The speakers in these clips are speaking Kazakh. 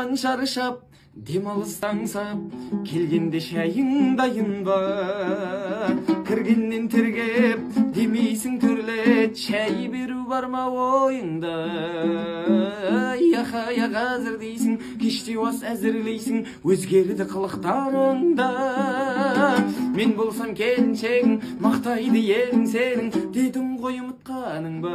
Саған шаршап, демалыстаңсап, келгенде шайың дайын ба? Кіргеннен тергеп, демейсің төрлет, шай беру бар ма ойыңда? Яхая қазір дейсің, кеште ас әзірлейсің, өзгерді қылықтарыңда. Мен болсам келіншегің, мақтайды ерің сенің, дедім ғой ұмытқаның ба?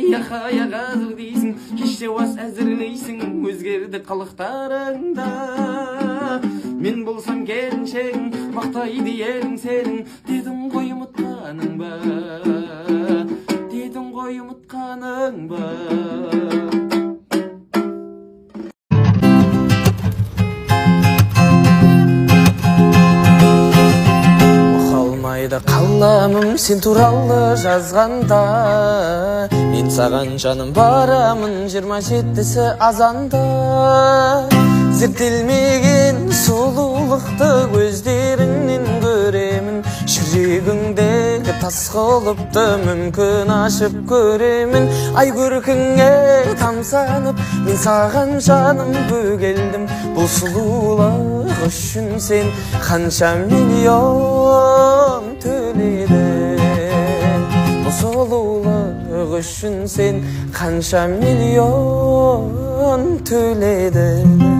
Яхая қазір дейсің, кеште ас әзірлейсің, өзгерді қылықтарыңда. Мен болсам келіншегің, мақтайды ерің сенің, дедім ғой ұмытқаның ба? Дедім ғой ұмытқаның ба? Қаламым сен туралы жазғанда, мен саған жаным барамын 27-сі азанда. Зерттелмеген сұлулықты көздеріңнен көремін, жүрегіңдегі тас құлыпты мүмкін ашып көремін. Ай көркіңе тамсанып, мен саған жаным бөгелдім. Бұл сұлулық үшін сен қанша миллион төледің? Бұл сұлулық үшін сен қанша миллион төледің?